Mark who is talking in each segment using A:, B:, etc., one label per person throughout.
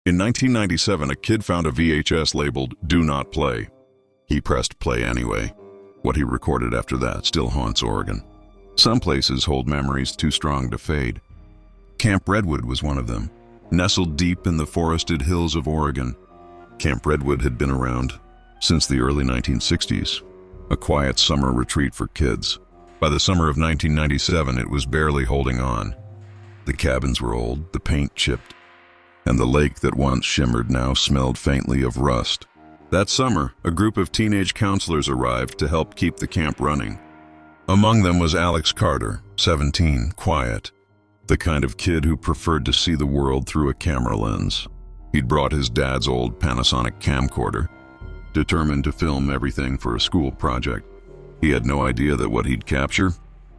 A: In 1997, a kid found a VHS labeled "Do Not Play." He pressed play anyway. What he recorded after that still haunts Oregon. Some places hold memories too strong to fade. Camp Redwood was one of them. Nestled deep in the forested hills of Oregon, Camp Redwood had been around since the early 1960s, a quiet summer retreat for kids. By the summer of 1997, it was barely holding on. The cabins were old, the paint chipped, and the lake that once shimmered now smelled faintly of rust. That summer, a group of teenage counselors arrived to help keep the camp running. Among them was Alex Carter, 17, quiet, the kind of kid who preferred to see the world through a camera lens. He'd brought his dad's old Panasonic camcorder, determined to film everything for a school project. He had no idea that what he'd capture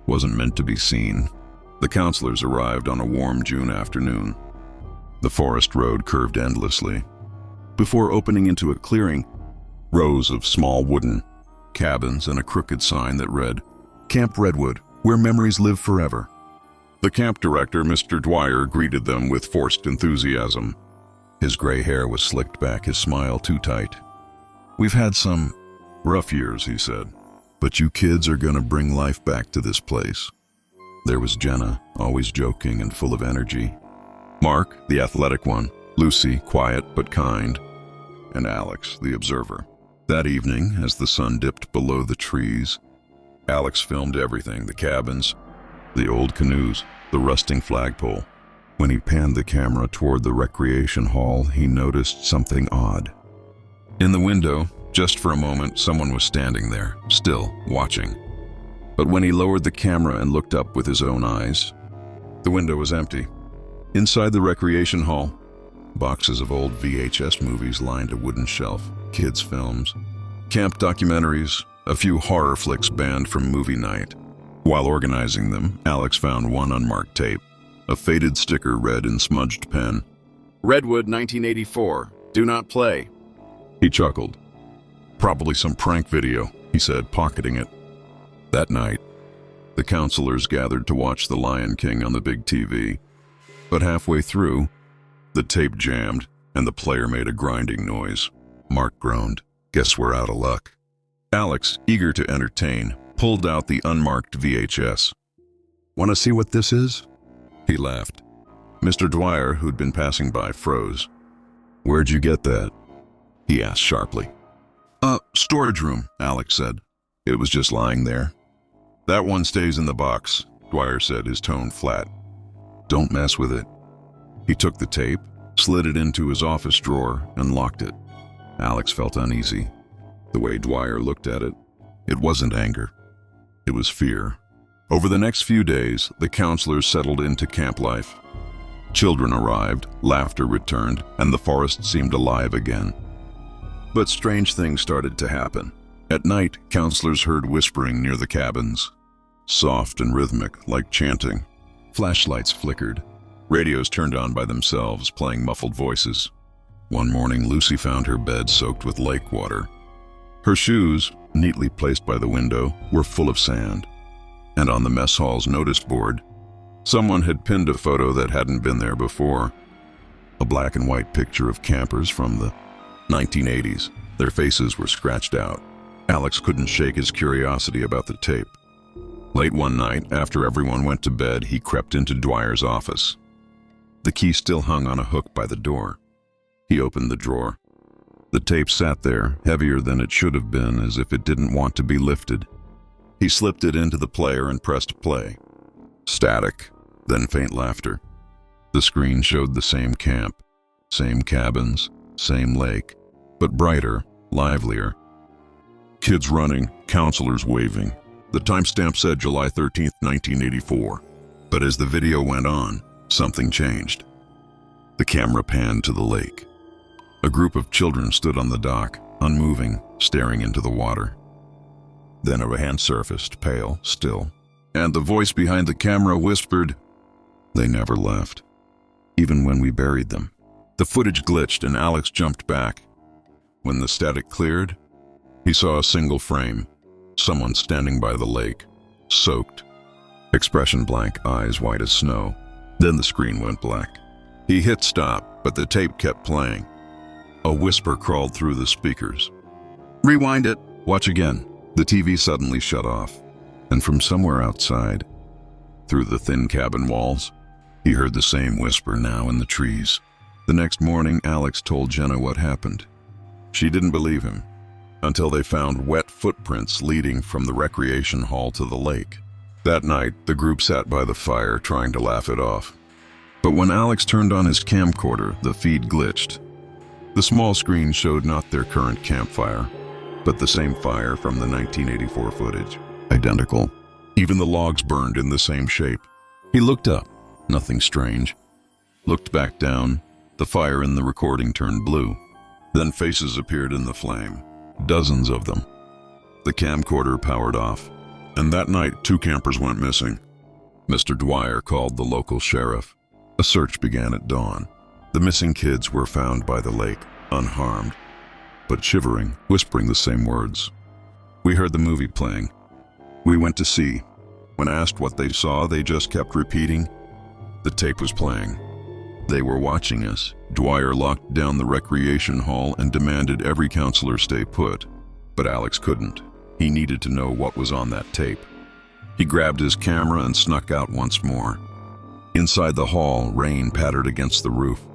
A: wasn't meant to be seen. The counselors arrived on a warm June afternoon. The forest road curved endlessly. Before opening into a clearing, rows of small wooden cabins and a crooked sign that read, "Camp Redwood, where memories live forever." The camp director, Mr. Dwyer, greeted them with forced enthusiasm. His gray hair was slicked back, his smile too tight. "We've had some rough years," he said, "but you kids are gonna bring life back to this place." There was Jenna, always joking and full of energy. Mark, the athletic one. Lucy, quiet but kind. And Alex, the observer. That evening, as the sun dipped below the trees, Alex filmed everything, the cabins, the old canoes, the rusting flagpole. When he panned the camera toward the recreation hall, he noticed something odd. In the window, just for a moment, someone was standing there, still, watching. But when he lowered the camera and looked up with his own eyes, the window was empty. Inside the recreation hall, boxes of old VHS movies lined a wooden shelf, kids' films, camp documentaries, a few horror flicks banned from movie night. While organizing them, Alex found one unmarked tape. A faded sticker read in smudged pen, "Redwood 1984, do not play." He chuckled. "Probably some prank video," he said, pocketing it. That night, the counselors gathered to watch The Lion King on the big TV. But halfway through, the tape jammed and the player made a grinding noise. Mark groaned. "Guess we're out of luck." Alex, eager to entertain, pulled out the unmarked VHS. "Want to see what this is?" He laughed. Mr. Dwyer, who'd been passing by, froze. "Where'd you get that?" he asked sharply. Storage room," Alex said. "It was just lying there." "That one stays in the box," Dwyer said, his tone flat. "Don't mess with it." He took the tape, slid it into his office drawer, and locked it. Alex felt uneasy. The way Dwyer looked at it, it wasn't anger. It was fear. Over the next few days, the counselors settled into camp life. Children arrived, laughter returned, and the forest seemed alive again. But strange things started to happen. At night, counselors heard whispering near the cabins, soft and rhythmic, like chanting. Flashlights flickered. Radios turned on by themselves, playing muffled voices. One morning, Lucy found her bed soaked with lake water. Her shoes, neatly placed by the window, were full of sand. And on the mess hall's notice board, someone had pinned a photo that hadn't been there before. A black and white picture of campers from the 1980s. Their faces were scratched out. Alex couldn't shake his curiosity about the tape. Late one night, after everyone went to bed, he crept into Dwyer's office. The key still hung on a hook by the door. He opened the drawer. The tape sat there, heavier than it should have been, as if it didn't want to be lifted. He slipped it into the player and pressed play. Static, then faint laughter. The screen showed the same camp, same cabins, same lake, but brighter, livelier. Kids running, counselors waving. The timestamp said July 13th, 1984. But as the video went on, something changed. The camera panned to the lake. A group of children stood on the dock, unmoving, staring into the water. Then a hand surfaced, pale, still, and the voice behind the camera whispered, "They never left, even when we buried them." The footage glitched and Alex jumped back. When the static cleared, he saw a single frame, someone standing by the lake, soaked, expression blank, eyes white as snow. Then the screen went black. He hit stop, but the tape kept playing. A whisper crawled through the speakers. "Rewind it. Watch again." The TV suddenly shut off, and from somewhere outside, through the thin cabin walls, he heard the same whisper, now in the trees. The next morning, Alex told Jenna what happened. She didn't believe him, until they found wet footprints leading from the recreation hall to the lake. That night, the group sat by the fire trying to laugh it off. But when Alex turned on his camcorder, the feed glitched. The small screen showed not their current campfire, but the same fire from the 1984 footage. Identical. Even the logs burned in the same shape. He looked up, nothing strange. Looked back down, the fire in the recording turned blue. Then faces appeared in the flame, dozens of them. The camcorder powered off, and that night 2 campers went missing. Mr. Dwyer called the local sheriff. A search began at dawn. The missing kids were found by the lake, unharmed, but shivering, whispering the same words. "We heard the movie playing. We went to see. When asked what they saw, they just kept repeating, 'The tape was playing.' They were watching us." Dwyer locked down the recreation hall and demanded every counselor stay put. But Alex couldn't. He needed to know what was on that tape. He grabbed his camera and snuck out once more. Inside the hall, rain pattered against the roof.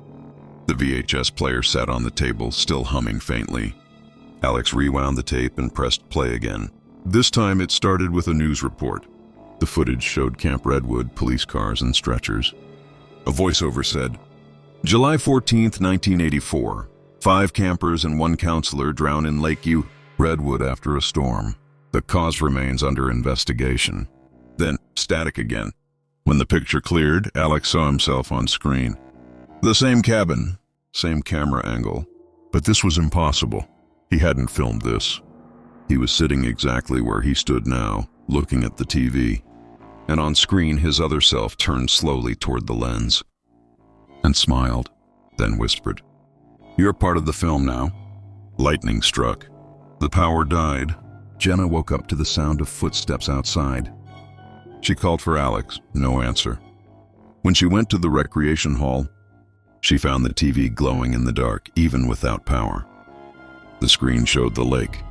A: The VHS player sat on the table, still humming faintly. Alex rewound the tape and pressed play again. This time it started with a news report. The footage showed Camp Redwood, police cars, and stretchers. A voiceover said, "July 14th, 1984. 5 campers and 1 counselor drown in Lake Redwood after a storm. The cause remains under investigation." Then, static again. When the picture cleared, Alex saw himself on screen. The same cabin, same camera angle. But this was impossible. He hadn't filmed this. He was sitting exactly where he stood now, looking at the TV. And on screen, his other self turned slowly toward the lens and smiled, then whispered, "You're part of the film now." Lightning struck. The power died. Jenna woke up to the sound of footsteps outside. She called for Alex, no answer. When she went to the recreation hall, she found the TV glowing in the dark, even without power. The screen showed the lake.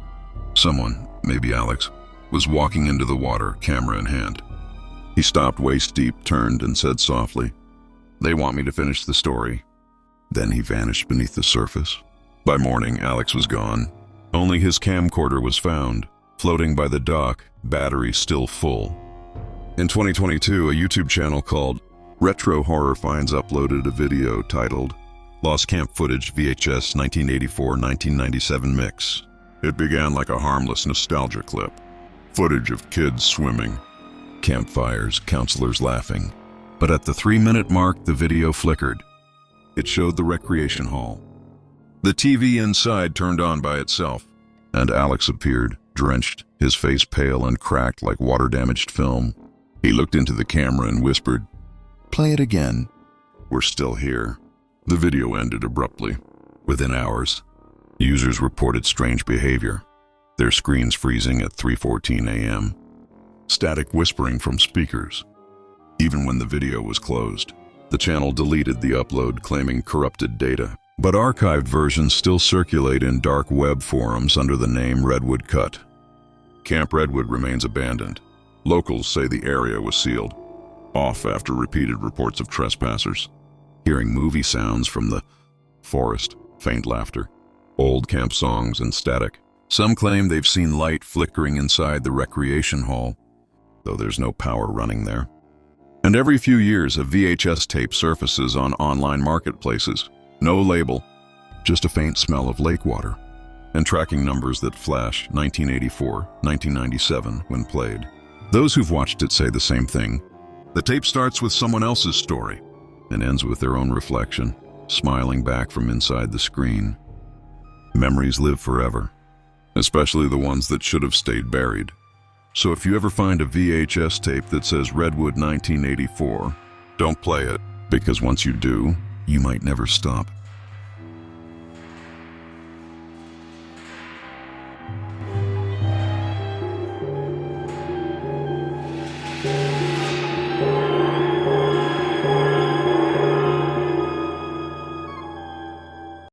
A: Someone, maybe Alex, was walking into the water, camera in hand. He stopped waist deep, turned, and said softly, "They want me to finish the story." Then he vanished beneath the surface. By morning, Alex was gone. Only his camcorder was found, floating by the dock, battery still full. In 2022, a YouTube channel called Retro Horror Finds uploaded a video titled Lost Camp Footage VHS 1984-1997 Mix. It began like a harmless nostalgia clip. Footage of kids swimming, campfires, counselors laughing. But at the 3-minute mark, the video flickered. It showed the recreation hall. The TV inside turned on by itself, and Alex appeared, drenched, his face pale and cracked like water-damaged film. He looked into the camera and whispered, "Play it again." "We're still here." The video ended abruptly. Within hours, users reported strange behavior, their screens freezing at 3:14 a.m., static whispering from speakers. Even when the video was closed, the channel deleted the upload, claiming corrupted data. But archived versions still circulate in dark web forums under the name Redwood Cut. Camp Redwood remains abandoned. Locals say the area was sealed off after repeated reports of trespassers. Hearing movie sounds from the forest, faint laughter, old camp songs, and static. Some claim they've seen light flickering inside the recreation hall, though there's no power running there. And every few years, a VHS tape surfaces on online marketplaces. No label, just a faint smell of lake water, and tracking numbers that flash 1984, 1997 when played. Those who've watched it say the same thing. The tape starts with someone else's story and ends with their own reflection, smiling back from inside the screen. Memories live forever, especially the ones that should have stayed buried. So if you ever find a VHS tape that says Redwood 1984, don't play it, because once you do, you might never stop.